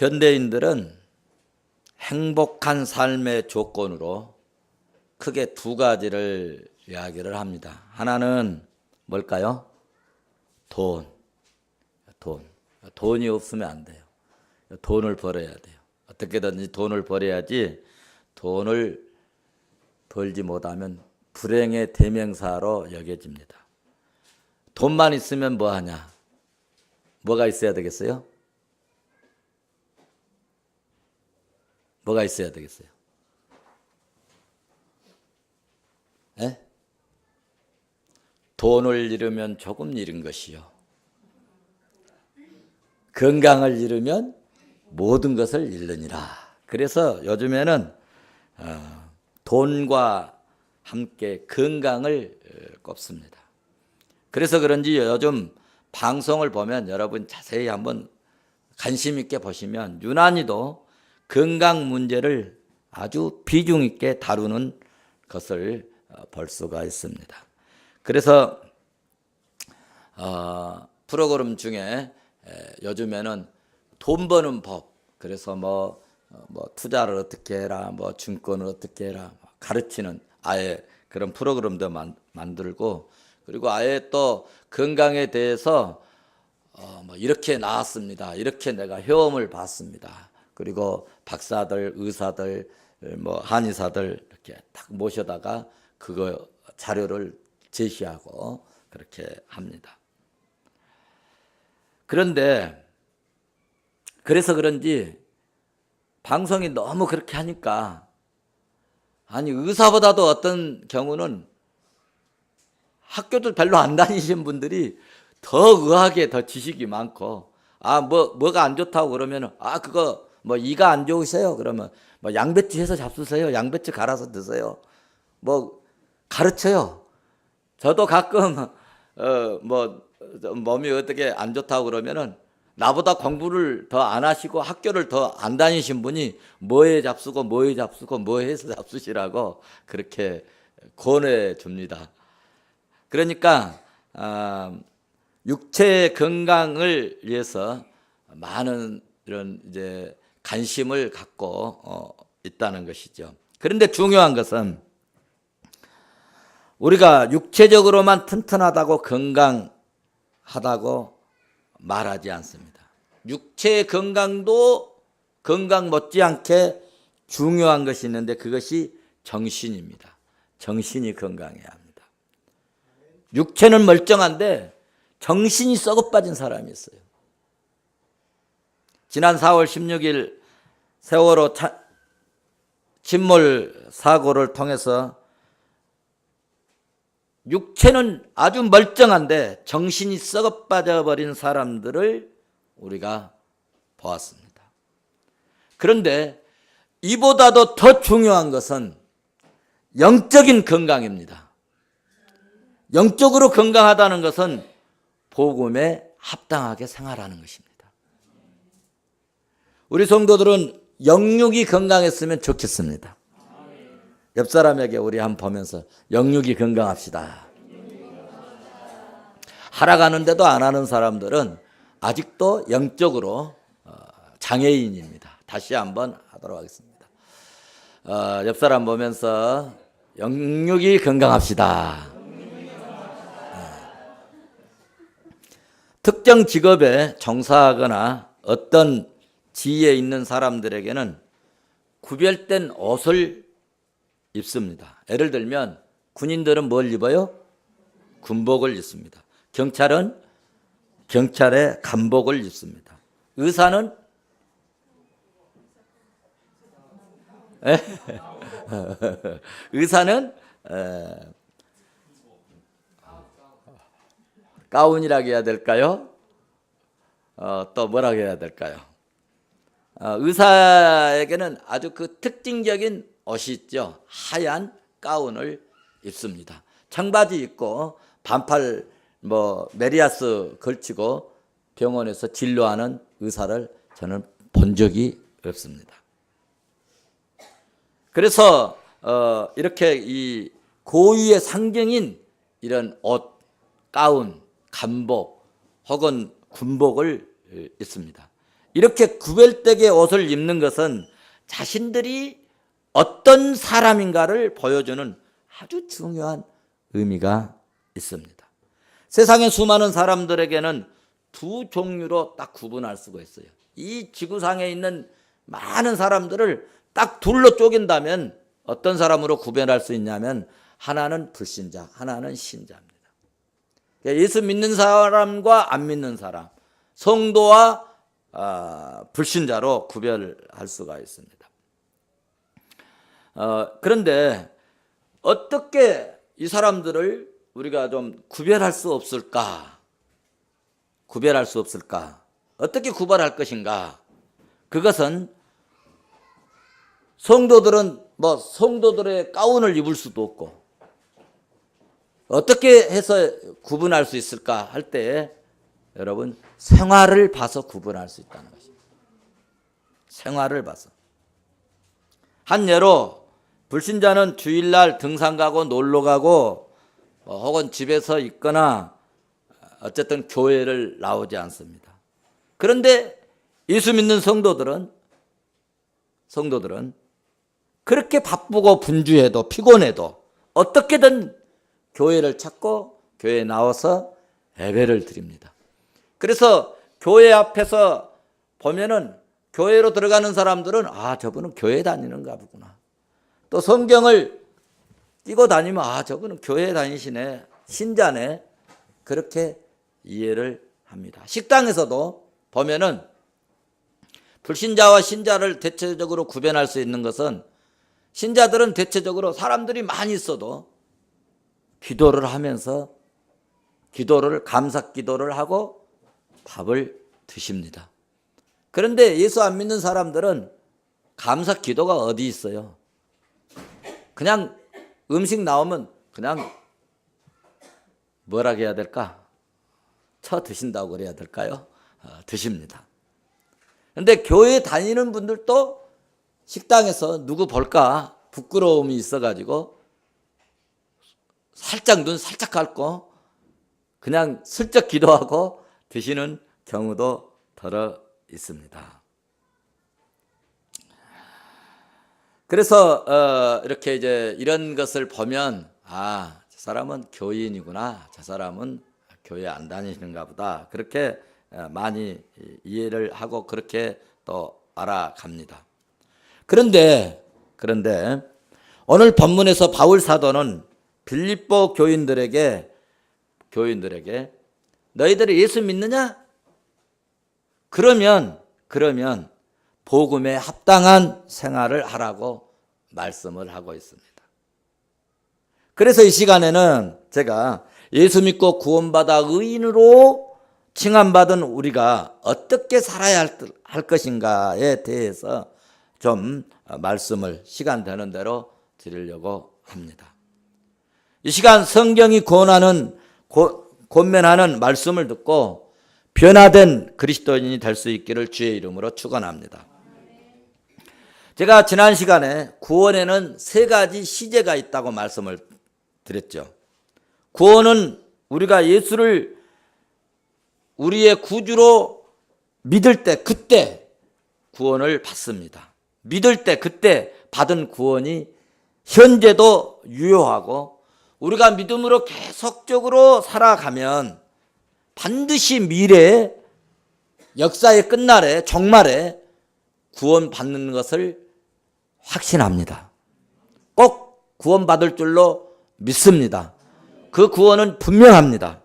현대인들은 행복한 삶의 조건으로 크게 두 가지를 이야기를 합니다. 하나는 뭘까요? 돈. 돈이 없으면 안 돼요. 돈을 벌어야 돼요. 어떻게든지 돈을 벌어야지 돈을 벌지 못하면 불행의 대명사로 여겨집니다. 돈만 있으면 뭐 하냐? 뭐가 있어야 되겠어요? 뭐가 있어야 되겠어요? 에? 돈을 잃으면 조금 잃은 것이요. 건강을 잃으면 모든 것을 잃느니라. 그래서 요즘에는 돈과 함께 건강을 꼽습니다. 그래서 그런지 요즘 방송을 보면 여러분 자세히 한번 관심 있게 보시면 유난히도 건강 문제를 아주 비중 있게 다루는 것을 볼 수가 있습니다. 그래서 프로그램 중에 요즘에는 돈 버는 법, 그래서 뭐 투자를 어떻게 해라, 뭐 증권을 어떻게 해라 가르치는 아예 그런 프로그램도 만들고, 그리고 아예 또 건강에 대해서 뭐 이렇게 나왔습니다, 이렇게 내가 효험을 봤습니다, 그리고 박사들, 의사들, 뭐 한의사들 이렇게 딱 모셔다가 그거 자료를 제시하고 그렇게 합니다. 그런데 그래서 그런지 방송이 너무 그렇게 하니까, 아니 의사보다도 어떤 경우는 학교도 별로 안 다니신 분들이 더 의학에 더 지식이 많고, 뭐가 안 좋다고 그러면 그거 뭐 이가 안 좋으세요 그러면 뭐 양배추 해서 잡수세요, 양배추 갈아서 드세요, 뭐 가르쳐요. 저도 가끔 뭐 몸이 어떻게 안 좋다고 그러면은 나보다 공부를 더 안 하시고 학교를 더 안 다니신 분이 뭐에 잡수고 뭐에 잡수고 뭐 해서 잡수시라고 그렇게 권해 줍니다. 그러니까 육체 건강을 위해서 많은 이런 이제 관심을 갖고 있다는 것이죠. 그런데 중요한 것은 우리가 육체적으로만 튼튼하다고 건강하다고 말하지 않습니다. 육체 건강도 건강 못지않게 중요한 것이 있는데 그것이 정신입니다. 정신이 건강해야 합니다. 육체는 멀쩡한데 정신이 썩어 빠진 사람이 있어요. 지난 4월 16일 세월호 침몰 사고를 통해서 육체는 아주 멀쩡한데 정신이 썩어 빠져버린 사람들을 우리가 보았습니다. 그런데 이보다도 더 중요한 것은 영적인 건강입니다. 영적으로 건강하다는 것은 복음에 합당하게 생활하는 것입니다. 우리 성도들은 영육이 건강했으면 좋겠습니다. 옆 사람에게 우리 한번 보면서 영육이 건강합시다. 하락하는데도 안 하는 사람들은 아직도 영적으로 장애인입니다. 다시 한번 하도록 하겠습니다. 옆 사람 보면서 영육이 건강합시다. 특정 직업에 종사하거나 어떤 지위에 있는 사람들에게는 구별된 옷을 입습니다. 예를 들면 군인들은 뭘 입어요? 군복을 입습니다. 경찰은 경찰의 간복을 입습니다. 의사는 의사는 가운이라고 해야 될까요? 또 뭐라고 해야 될까요? 의사에게는 아주 그 특징적인 옷이 있죠. 하얀 가운을 입습니다. 청바지 입고 반팔 메리아스 걸치고 병원에서 진료하는 의사를 저는 본 적이 없습니다. 그래서 이렇게 이 고유의 상징인 이런 옷, 가운, 간복 혹은 군복을 입습니다. 이렇게 구별되게 옷을 입는 것은 자신들이 어떤 사람인가를 보여주는 아주 중요한 의미가 있습니다. 세상의 수많은 사람들에게는 두 종류로 딱 구분할 수가 있어요. 이 지구상에 있는 많은 사람들을 딱 둘로 쪼갠다면 어떤 사람으로 구별할 수 있냐면 하나는 불신자, 하나는 신자입니다. 예수 믿는 사람과 안 믿는 사람, 성도와 불신자로 구별할 수가 있습니다. 그런데 어떻게 이 사람들을 우리가 좀 구별할 수 없을까? 구별할 수 없을까? 어떻게 구별할 것인가? 그것은 성도들은 성도들의 가운을 입을 수도 없고 어떻게 해서 구분할 수 있을까 할 때 여러분 생활을 봐서 구분할 수 있다는 것입니다. 생활을 봐서. 한 예로 불신자는 주일날 등산 가고 놀러 가고 혹은 집에서 있거나 어쨌든 교회를 나오지 않습니다. 그런데 예수 믿는 성도들은 그렇게 바쁘고 분주해도 피곤해도 어떻게든 교회를 찾고 교회에 나와서 예배를 드립니다. 그래서 교회 앞에서 보면은 교회로 들어가는 사람들은 저분은 교회 다니는가 보구나. 또 성경을 띄고 다니면 저분은 교회 다니시네, 신자네, 그렇게 이해를 합니다. 식당에서도 보면은 불신자와 신자를 대체적으로 구별할 수 있는 것은 신자들은 대체적으로 사람들이 많이 있어도 기도를 하면서 감사 기도를 하고 밥을 드십니다. 그런데 예수 안 믿는 사람들은 감사 기도가 어디 있어요? 그냥 음식 나오면 그냥 뭐라 해야 될까? 쳐 드신다고 그래야 될까요? 드십니다. 그런데 교회 다니는 분들도 식당에서 누구 볼까 부끄러움이 있어가지고 눈 살짝 감고 그냥 슬쩍 기도하고 드시는 경우도 더러 있습니다. 그래서 이렇게 이제 이런 것을 보면 저 사람은 교인이구나, 저 사람은 교회 안 다니시는가 보다, 그렇게 많이 이해를 하고 그렇게 또 알아갑니다. 그런데 오늘 본문에서 바울 사도는 빌립보 교인들에게 너희들이 예수 믿느냐? 그러면 복음에 합당한 생활을 하라고 말씀을 하고 있습니다. 그래서 이 시간에는 제가 예수 믿고 구원받아 의인으로 칭함받은 우리가 어떻게 살아야 할 것인가에 대해서 좀 말씀을 시간 되는 대로 드리려고 합니다. 이 시간 성경이 권면하는 말씀을 듣고 변화된 그리스도인이 될 수 있기를 주의 이름으로 축원합니다. 제가 지난 시간에 구원에는 세 가지 시제가 있다고 말씀을 드렸죠. 구원은 우리가 예수를 우리의 구주로 믿을 때 그때 구원을 받습니다. 믿을 때 그때 받은 구원이 현재도 유효하고 우리가 믿음으로 계속적으로 살아가면 반드시 미래에 역사의 끝날에 종말에 구원받는 것을 확신합니다. 꼭 구원받을 줄로 믿습니다. 그 구원은 분명합니다.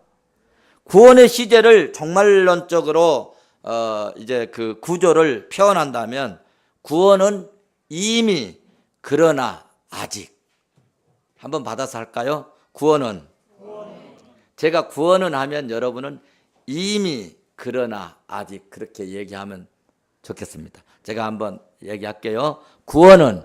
구원의 시제를 종말론적으로 이제 그 구조를 표현한다면 구원은 이미 그러나 아직. 한번 받아서 할까요? 구원은 제가 구원은 하면 여러분은 이미 그러나 아직 그렇게 얘기하면 좋겠습니다. 제가 한번 얘기할게요. 구원은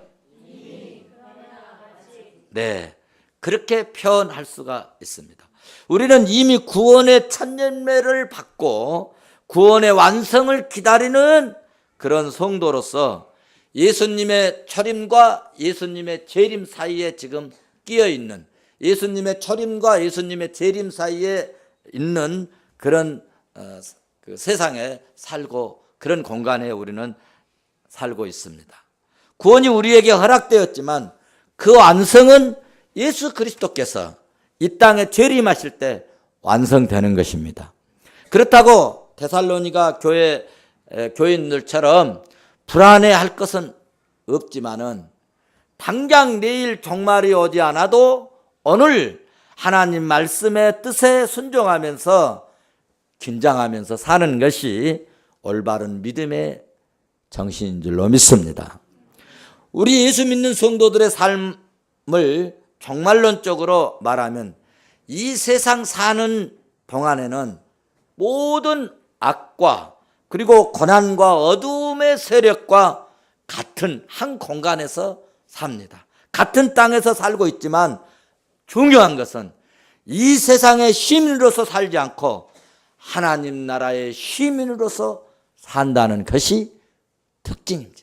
네, 그렇게 표현할 수가 있습니다. 우리는 이미 구원의 첫 열매를 받고 구원의 완성을 기다리는 그런 성도로서 예수님의 초림과 예수님의 재림 사이에 지금 끼어 있는, 예수님의 초림과 예수님의 재림 사이에 있는 그런 그 세상에 살고 그런 공간에 우리는 살고 있습니다. 구원이 우리에게 허락되었지만 그 완성은 예수 그리스도께서 이 땅에 재림하실 때 완성되는 것입니다. 그렇다고 데살로니가 교인들처럼 불안해할 것은 없지만은 당장 내일 종말이 오지 않아도 오늘 하나님 말씀의 뜻에 순종하면서 긴장하면서 사는 것이 올바른 믿음의 정신인 줄로 믿습니다. 우리 예수 믿는 성도들의 삶을 종말론적으로 말하면 이 세상 사는 동안에는 모든 악과 그리고 고난과 어둠의 세력과 같은 한 공간에서 삽니다. 같은 땅에서 살고 있지만 중요한 것은 이 세상의 시민으로서 살지 않고 하나님 나라의 시민으로서 산다는 것이 특징입니다.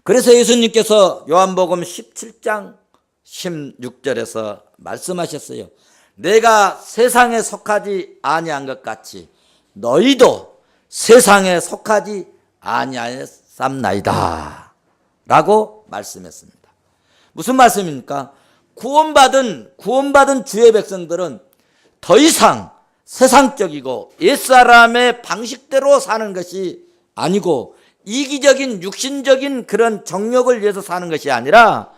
그래서 예수님께서 요한복음 17장 16절에서 말씀하셨어요. 내가 세상에 속하지 아니한 것 같이 너희도 세상에 속하지 아니하였삼나이다 라고 말씀했습니다. 무슨 말씀입니까? 구원받은 주의 백성들은 더 이상 세상적이고 옛사람의 방식대로 사는 것이 아니고 이기적인 육신적인 그런 정욕을 위해서 사는 것이 아니라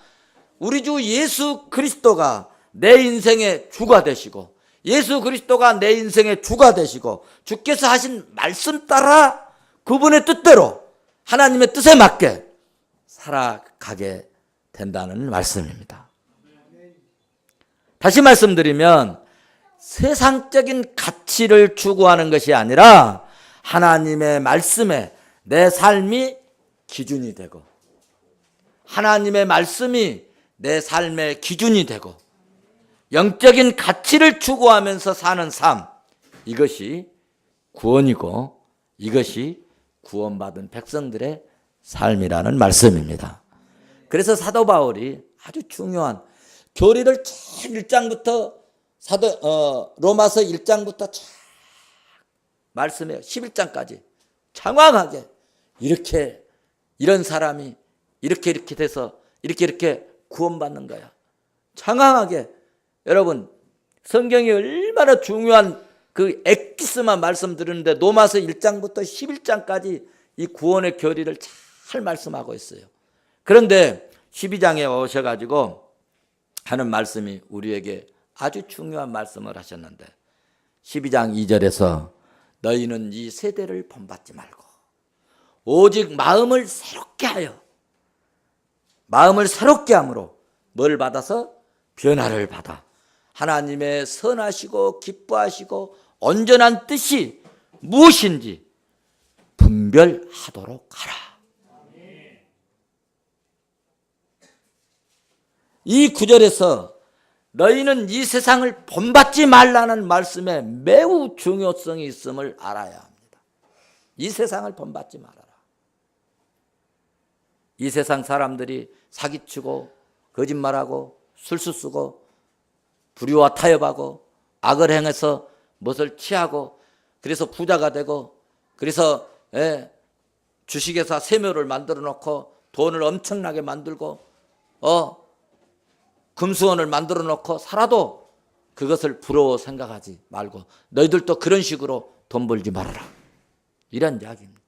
우리 주 예수 그리스도가 내 인생의 주가 되시고 예수 그리스도가 내 인생의 주가 되시고 주께서 하신 말씀 따라 그분의 뜻대로 하나님의 뜻에 맞게 살아가게 된다는 말씀입니다. 다시 말씀드리면 세상적인 가치를 추구하는 것이 아니라 하나님의 말씀에 내 삶이 기준이 되고 하나님의 말씀이 내 삶의 기준이 되고 영적인 가치를 추구하면서 사는 삶, 이것이 구원이고 이것이 구원받은 백성들의 삶이라는 말씀입니다. 그래서 사도 바울이 아주 중요한 교리를 1장부터 로마서 1장부터 쫙 말씀해요. 11장까지 장황하게 이런 사람이 이렇게 돼서 이렇게 구원받는 거야. 장황하게. 여러분 성경이 얼마나 중요한 그 엑기스만 말씀드리는데 로마서 1장부터 11장까지 이 구원의 교리를 잘 말씀하고 있어요. 그런데 12장에 오셔가지고 하는 말씀이 우리에게 아주 중요한 말씀을 하셨는데 12장 2절에서 너희는 이 세대를 본받지 말고 오직 마음을 새롭게 함으로 뭘 받아서? 변화를 받아 하나님의 선하시고 기뻐하시고 온전한 뜻이 무엇인지 분별하도록 하라. 이 구절에서 너희는 이 세상을 본받지 말라는 말씀에 매우 중요성이 있음을 알아야 합니다. 이 세상을 본받지 말아라. 이 세상 사람들이 사기치고 거짓말하고 술수 쓰고 불의와 타협하고 악을 행해서 무엇을 취하고 그래서 부자가 되고 그래서 주식회사 세묘를 만들어 놓고 돈을 엄청나게 만들고 금수원을 만들어 놓고 살아도 그것을 부러워 생각하지 말고 너희들도 그런 식으로 돈 벌지 말아라. 이런 이야기입니다.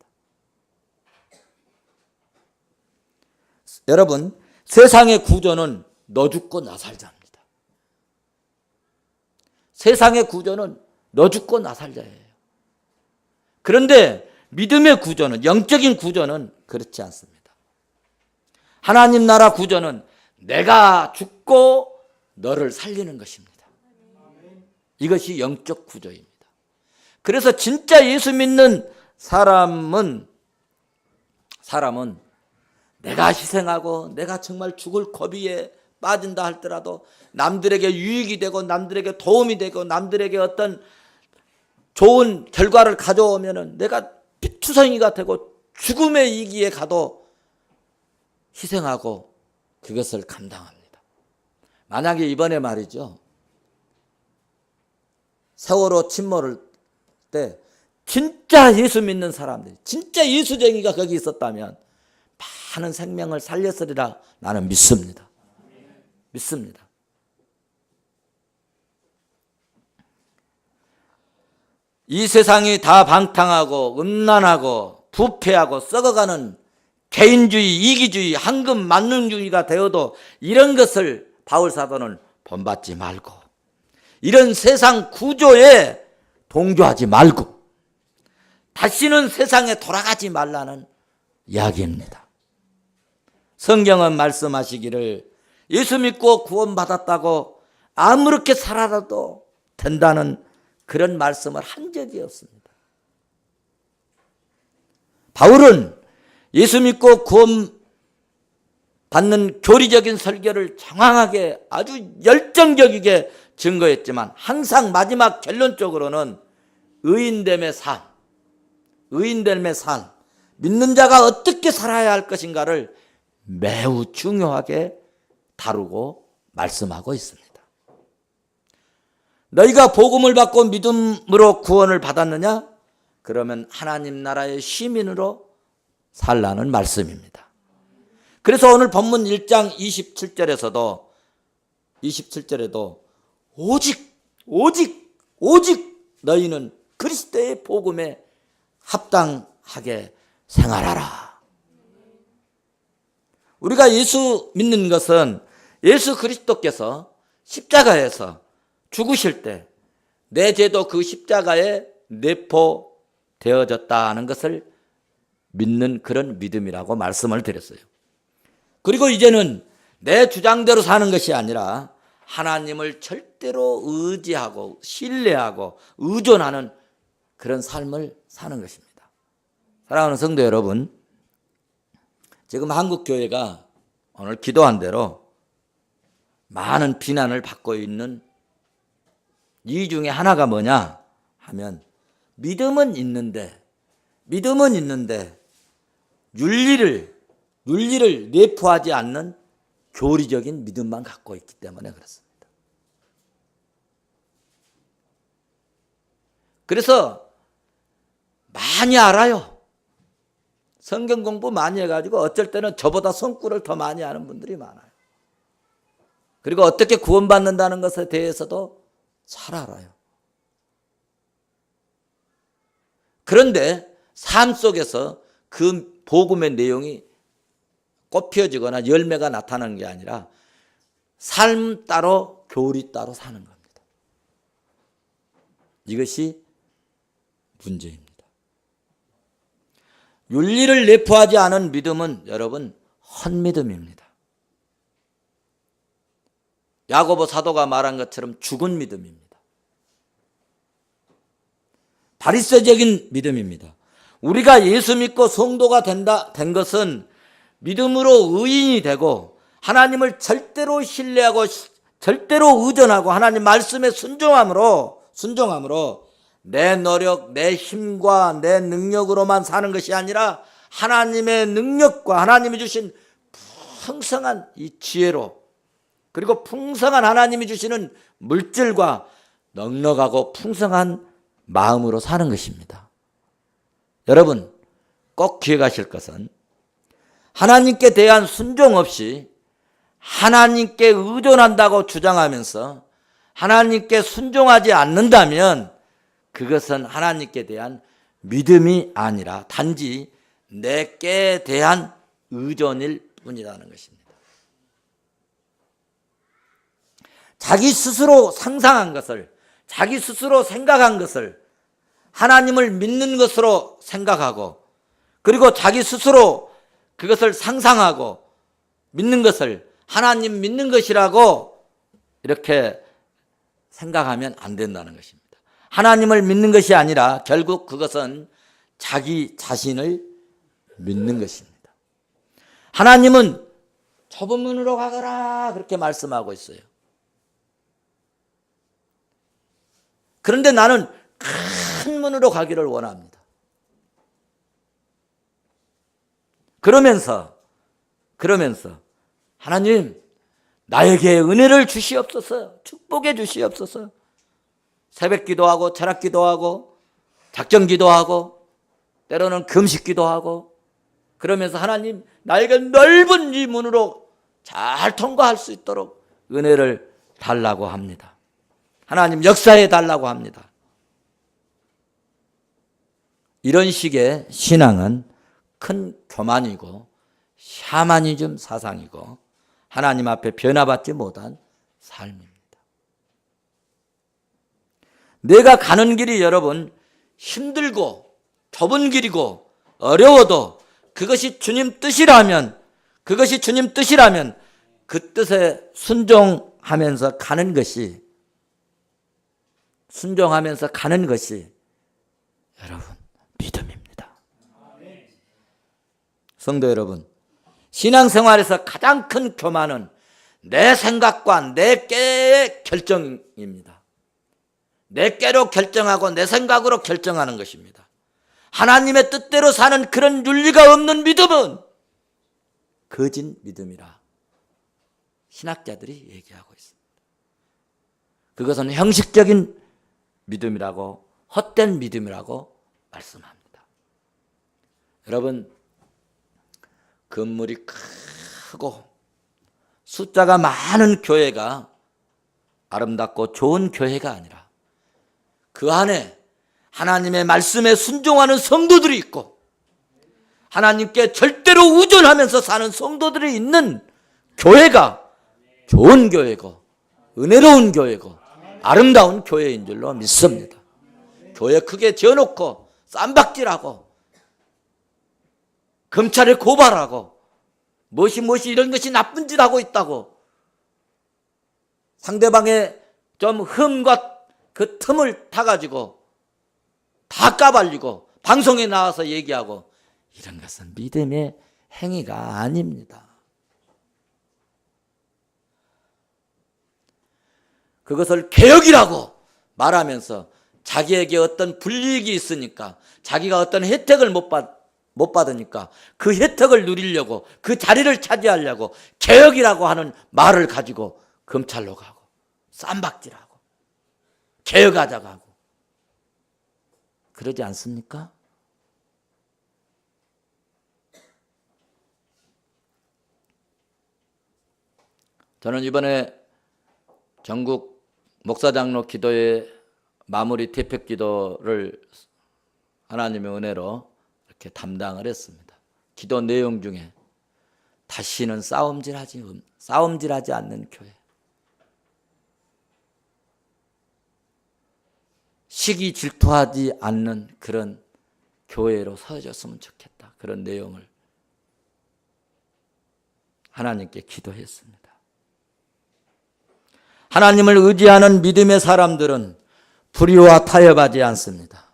여러분 세상의 구조는 너 죽고 나 살자입니다. 세상의 구조는 너 죽고 나 살자예요. 그런데 믿음의 구조는 영적인 구조는 그렇지 않습니다. 하나님 나라 구조는 내가 죽고 너를 살리는 것입니다. 이것이 영적 구조입니다. 그래서 진짜 예수 믿는 사람은 내가 희생하고 내가 정말 죽을 고비에 빠진다 할지라도 남들에게 유익이 되고 남들에게 도움이 되고 남들에게 어떤 좋은 결과를 가져오면은 내가 피투성이가 되고 죽음의 이기에 가도 희생하고 그것을 감당합니다. 만약에 이번에 말이죠. 세월호 침몰을 때 진짜 예수 믿는 사람들이, 진짜 예수쟁이가 거기 있었다면 많은 생명을 살렸으리라 나는 믿습니다. 믿습니다. 이 세상이 다 방탕하고 음란하고 부패하고 썩어가는 개인주의, 이기주의, 황금 만능주의가 되어도 이런 것을 바울 사도는 본받지 말고, 이런 세상 구조에 동조하지 말고 다시는 세상에 돌아가지 말라는 이야기입니다. 성경은 말씀하시기를 예수 믿고 구원받았다고 아무렇게 살아도 된다는 그런 말씀을 한 적이 없습니다. 바울은 예수 믿고 구원받는 교리적인 설교를 장황하게 아주 열정적이게 증거했지만 항상 마지막 결론적으로는 의인됨의 삶, 믿는 자가 어떻게 살아야 할 것인가를 매우 중요하게 다루고 말씀하고 있습니다. 너희가 복음을 받고 믿음으로 구원을 받았느냐? 그러면 하나님 나라의 시민으로 살라는 말씀입니다. 그래서 오늘 본문 1장 27절에도 오직 너희는 그리스도의 복음에 합당하게 생활하라. 우리가 예수 믿는 것은 예수 그리스도께서 십자가에서 죽으실 때 내 죄도 그 십자가에 내포되어졌다는 것을 믿는 그런 믿음이라고 말씀을 드렸어요. 그리고 이제는 내 주장대로 사는 것이 아니라 하나님을 절대로 의지하고 신뢰하고 의존하는 그런 삶을 사는 것입니다. 사랑하는 성도 여러분, 지금 한국교회가 오늘 기도한 대로 많은 비난을 받고 있는 이 중에 하나가 뭐냐 하면 믿음은 있는데 윤리를 내포하지 않는 교리적인 믿음만 갖고 있기 때문에 그렇습니다. 그래서 많이 알아요. 성경 공부 많이 해가지고 어쩔 때는 저보다 손글을 더 많이 아는 분들이 많아요. 그리고 어떻게 구원받는다는 것에 대해서도 잘 알아요. 그런데 삶 속에서 그 복음의 내용이 꽃 피어지거나 열매가 나타나는 게 아니라 삶 따로 교리 따로 사는 겁니다. 이것이 문제입니다. 윤리를 내포하지 않은 믿음은 여러분 헛믿음입니다. 야고보 사도가 말한 것처럼 죽은 믿음입니다. 바리새적인 믿음입니다. 우리가 예수 믿고 성도가 된 것은 믿음으로 의인이 되고 하나님을 절대로 신뢰하고 절대로 의존하고 하나님 말씀에 순종함으로 내 노력, 내 힘과 내 능력으로만 사는 것이 아니라 하나님의 능력과 하나님이 주신 풍성한 이 지혜로, 그리고 풍성한 하나님이 주시는 물질과 넉넉하고 풍성한 마음으로 사는 것입니다. 여러분 꼭 기억하실 것은 하나님께 대한 순종 없이 하나님께 의존한다고 주장하면서 하나님께 순종하지 않는다면 그것은 하나님께 대한 믿음이 아니라 단지 내게 대한 의존일 뿐이라는 것입니다. 자기 스스로 상상한 것을, 자기 스스로 생각한 것을 하나님을 믿는 것으로 생각하고, 그리고 자기 스스로 그것을 상상하고 믿는 것을 하나님 믿는 것이라고 이렇게 생각하면 안 된다는 것입니다. 하나님을 믿는 것이 아니라 결국 그것은 자기 자신을 믿는 것입니다. 하나님은 좁은 문으로 가거라 그렇게 말씀하고 있어요. 그런데 나는 큰 문으로 가기를 원합니다. 그러면서 하나님 나에게 은혜를 주시옵소서, 축복해 주시옵소서. 새벽 기도하고 철학 기도하고 작정기도 하고 때로는 금식기도 하고 그러면서 하나님 나에게 넓은 이 문으로 잘 통과할 수 있도록 은혜를 달라고 합니다. 하나님 역사해 달라고 합니다. 이런 식의 신앙은 큰 교만이고 샤머니즘 사상이고 하나님 앞에 변화받지 못한 삶입니다. 내가 가는 길이 여러분 힘들고 좁은 길이고 어려워도 그것이 주님 뜻이라면 그 뜻에 순종하면서 가는 것이 여러분 믿음입니다. 성도 여러분, 신앙생활에서 가장 큰 교만은 내 생각과 내 깨의 결정입니다. 내 깨로 결정하고 내 생각으로 결정하는 것입니다. 하나님의 뜻대로 사는 그런 윤리가 없는 믿음은 거짓 믿음이라 신학자들이 얘기하고 있습니다. 그것은 형식적인 믿음이라고 헛된 믿음이라고 말씀합니다. 여러분, 건물이 크고 숫자가 많은 교회가 아름답고 좋은 교회가 아니라 그 안에 하나님의 말씀에 순종하는 성도들이 있고 하나님께 절대로 의존하면서 사는 성도들이 있는 교회가 좋은 교회고 은혜로운 교회고 아름다운 교회인 줄로 믿습니다. 교회 크게 지어놓고 쌈박질하고 검찰에 고발하고 무엇이 이런 것이 나쁜 짓 하고 있다고 상대방의 좀 흠과 그 틈을 타가지고 다 까발리고 방송에 나와서 얘기하고 이런 것은 믿음의 행위가 아닙니다. 그것을 개혁이라고 말하면서 자기에게 어떤 불이익이 있으니까 자기가 어떤 혜택을 못 받으니까 그 혜택을 누리려고 그 자리를 차지하려고 개혁이라고 하는 말을 가지고 검찰로 가고 쌈박질하고 개혁하자고 하고 그러지 않습니까? 저는 이번에 전국 목사장로 기도의 마무리 대표 기도를 하나님의 은혜로 이렇게 담당을 했습니다. 기도 내용 중에 다시는 싸움질하지 않는 교회, 시기 질투하지 않는 그런 교회로 서졌으면 좋겠다. 그런 내용을 하나님께 기도했습니다. 하나님을 의지하는 믿음의 사람들은 불의와 타협하지 않습니다.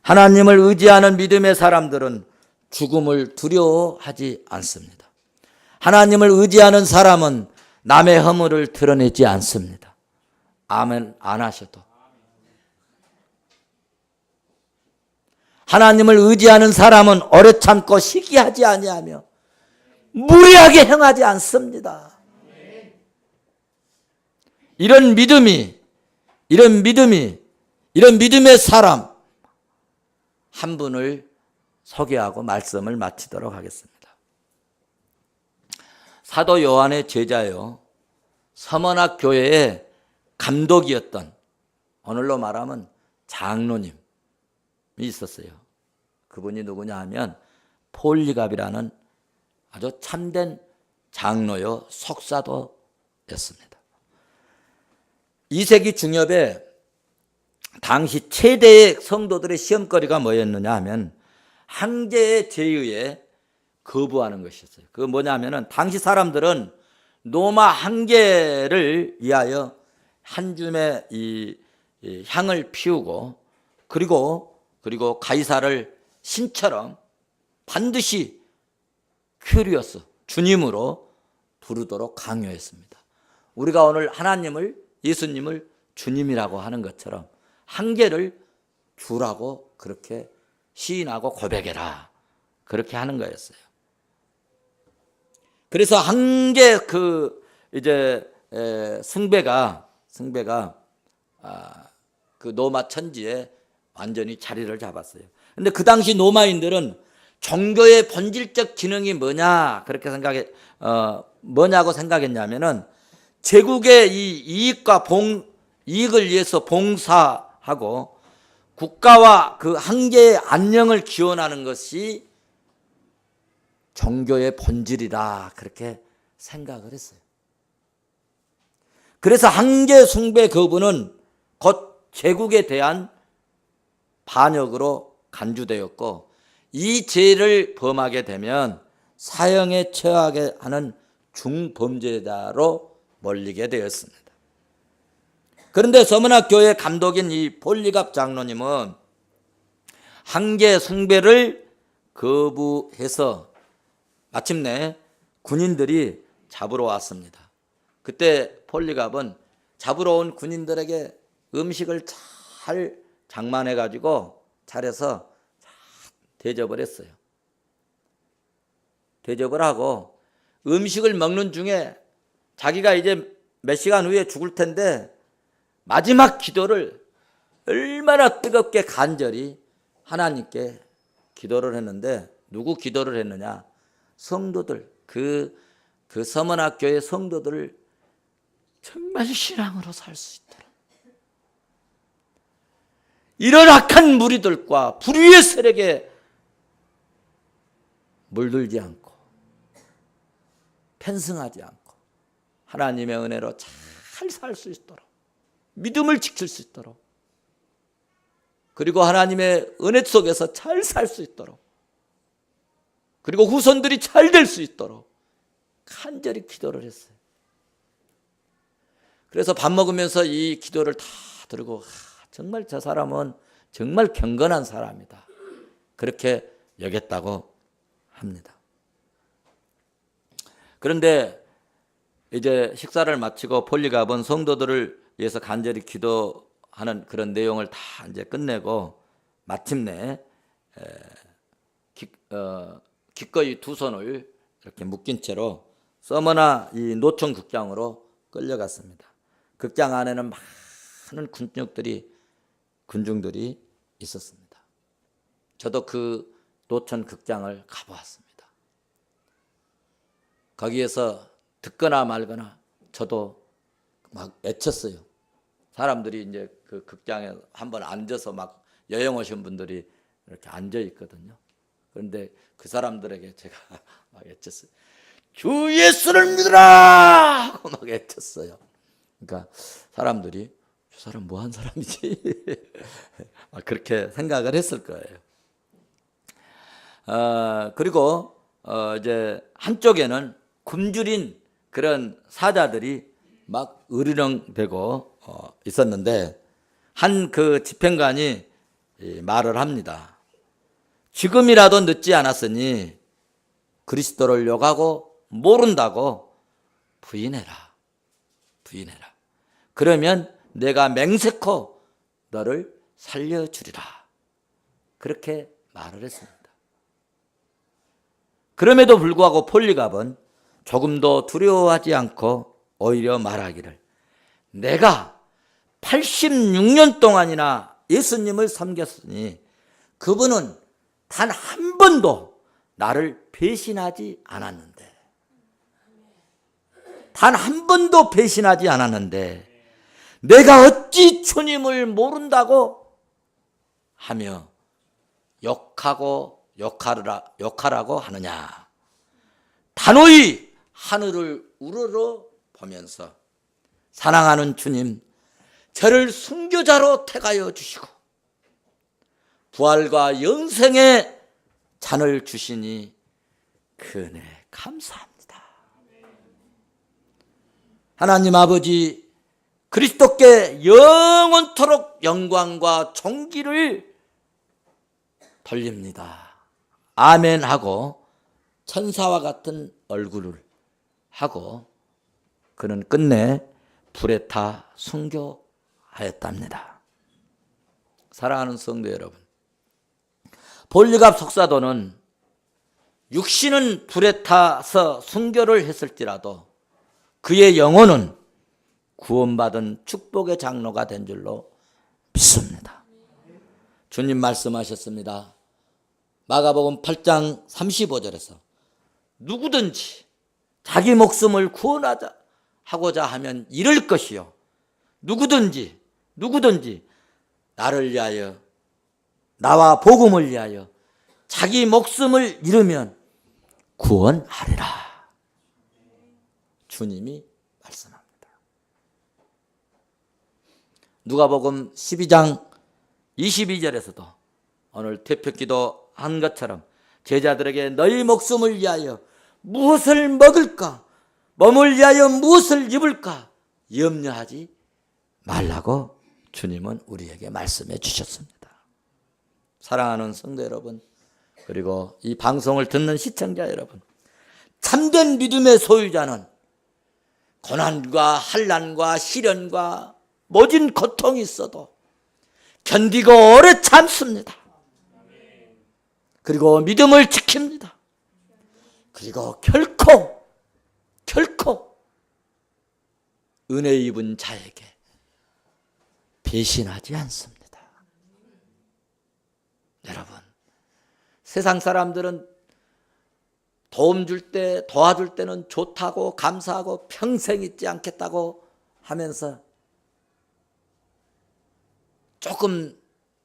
하나님을 의지하는 믿음의 사람들은 죽음을 두려워하지 않습니다. 하나님을 의지하는 사람은 남의 허물을 드러내지 않습니다. 아멘 안 하셔도. 하나님을 의지하는 사람은 오래 참고 시기하지 아니하며 무리하게 행하지 않습니다. 이런 믿음의 사람 한 분을 소개하고 말씀을 마치도록 하겠습니다. 사도 요한의 제자요, 서머낙 교회의 감독이었던, 오늘로 말하면 장로님이 있었어요. 그분이 누구냐 하면 폴리갑이라는 아주 참된 장로요 석사도였습니다. 2세기 중엽에 당시 최대의 성도들의 시험거리가 뭐였느냐 하면 황제의 제의에 거부하는 것이었어요. 그거 뭐냐 하면은 당시 사람들은 로마 황제를 위하여 한 줌의 이 향을 피우고 그리고 가이사를 신처럼 반드시 큐리오스 주님으로 부르도록 강요했습니다. 우리가 오늘 예수님을 주님이라고 하는 것처럼 한계를 주라고 그렇게 시인하고 고백해라 그렇게 하는 거였어요. 그래서 한계 승배가 그 로마 천지에 완전히 자리를 잡았어요. 근데 그 당시 로마인들은 종교의 본질적 기능이 뭐냐 그렇게 뭐냐고 생각했냐면은 제국의 이 이익을 위해서 봉사하고 국가와 그 한계의 안녕을 기원하는 것이 종교의 본질이다 그렇게 생각을 했어요. 그래서 한계 숭배 거부는 곧 제국에 대한 반역으로 간주되었고 이 죄를 범하게 되면 사형에 처하게 하는 중범죄자로 몰리게 되었습니다. 그런데 서문학 교회 감독인 이 폴리갑 장로님은 한계 숭배를 거부해서 마침내 군인들이 잡으러 왔습니다. 그때 폴리갑은 잡으러 온 군인들에게 음식을 잘 장만해 가지고 차려서 대접을 했어요. 대접을 하고 음식을 먹는 중에 자기가 이제 몇 시간 후에 죽을 텐데 마지막 기도를 얼마나 뜨겁게 간절히 하나님께 기도를 했는데 누구 기도를 했느냐? 성도들, 그 서문학교의 성도들을 정말 신앙으로 살 수 있도록 이런 악한 무리들과 불의의 세력에 물들지 않고 편승하지 않고 하나님의 은혜로 잘 살 수 있도록 믿음을 지킬 수 있도록 그리고 하나님의 은혜 속에서 잘 살 수 있도록 그리고 후손들이 잘 될 수 있도록 간절히 기도를 했어요. 그래서 밥 먹으면서 이 기도를 다 들고 정말 저 사람은 정말 경건한 사람이다 그렇게 여겼다고 합니다. 그런데 이제 식사를 마치고 폴리갑은 성도들을 위해서 간절히 기도하는 그런 내용을 다 이제 끝내고 마침내 기꺼이 두 손을 이렇게 묶인 채로 서머나 이 노총 극장으로 끌려갔습니다. 극장 안에는 많은 군중들이 있었습니다. 저도 그 노천 극장을 가보았습니다. 거기에서 듣거나 말거나 저도 막 애쳤어요. 사람들이 이제 그 극장에 한번 앉아서 막 여행 오신 분들이 이렇게 앉아 있거든요. 그런데 그 사람들에게 제가 막 애쳤어요. 주 예수를 믿으라! 하고 막 애쳤어요. 그러니까 사람들이 저 사람 뭐 한 사람이지? 그렇게 생각을 했을 거예요. 그리고 이제 한쪽에는 굶주린 그런 사자들이 막 으르렁대고 있었는데 한 그 집행관이 말을 합니다. 지금이라도 늦지 않았으니 그리스도를 욕하고 모른다고 부인해라. 그러면 내가 맹세코 너를 살려주리라. 그렇게 말을 했습니다. 그럼에도 불구하고 폴리갑은 조금도 두려워하지 않고 오히려 말하기를 내가 86년 동안이나 예수님을 섬겼으니 그분은 단 한 번도 나를 배신하지 않았는데 단 한 번도 배신하지 않았는데 내가 어찌 주님을 모른다고 하며 욕하라고 하느냐. 단호히 하늘을 우러러 보면서 사랑하는 주님, 저를 순교자로 택하여 주시고 부활과 영생의 잔을 주시니 그 은혜 감사합니다. 하나님 아버지, 그리스도께 영원토록 영광과 존귀를 돌립니다. 아멘 하고 천사와 같은 얼굴을 하고 그는 끝내 불에 타 순교하였답니다. 사랑하는 성도 여러분, 폴리갑 속사도는 육신은 불에 타서 순교를 했을지라도 그의 영혼은 구원받은 축복의 장로가 된 줄로 믿습니다. 주님 말씀하셨습니다. 마가복음 8장 35절에서 누구든지 자기 목숨을 하고자 하면 잃을 것이요. 누구든지 나를 위하여, 나와 복음을 위하여 자기 목숨을 잃으면 구원하리라. 주님이 말씀합니다. 누가복음 12장 22절에서도 오늘 대표기도 한 것처럼 제자들에게 너희 목숨을 위하여 무엇을 먹을까, 몸을 위하여 무엇을 입을까 염려하지 말라고 주님은 우리에게 말씀해 주셨습니다. 사랑하는 성도 여러분, 그리고 이 방송을 듣는 시청자 여러분, 참된 믿음의 소유자는 고난과 환난과 시련과 모진 고통이 있어도 견디고 오래 참습니다. 그리고 믿음을 지킵니다. 그리고 결코 은혜 입은 자에게 배신하지 않습니다. 여러분, 세상 사람들은 도움 줄 때, 도와줄 때는 좋다고 감사하고 평생 잊지 않겠다고 하면서 조금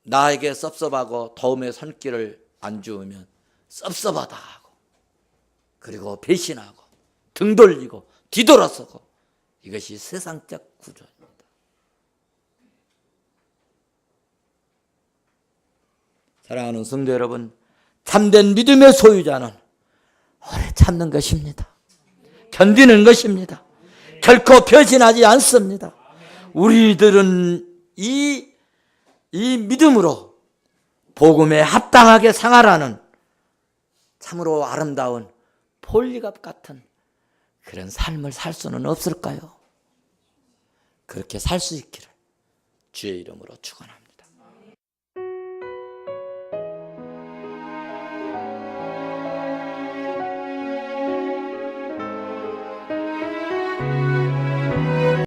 나에게 섭섭하고 도움의 손길을 안 주으면 섭섭하다 하고, 그리고 배신하고 등 돌리고 뒤돌아서고, 이것이 세상적 구조입니다. 사랑하는 성도 여러분, 참된 믿음의 소유자는 오래 참는 것입니다. 견디는 것입니다. 결코 변신하지 않습니다. 우리들은 이 믿음으로 복음에 합당하게 생활하는 참으로 아름다운 폴리갑 같은 그런 삶을 살 수는 없을까요? 그렇게 살 수 있기를 주의 이름으로 축원합니다.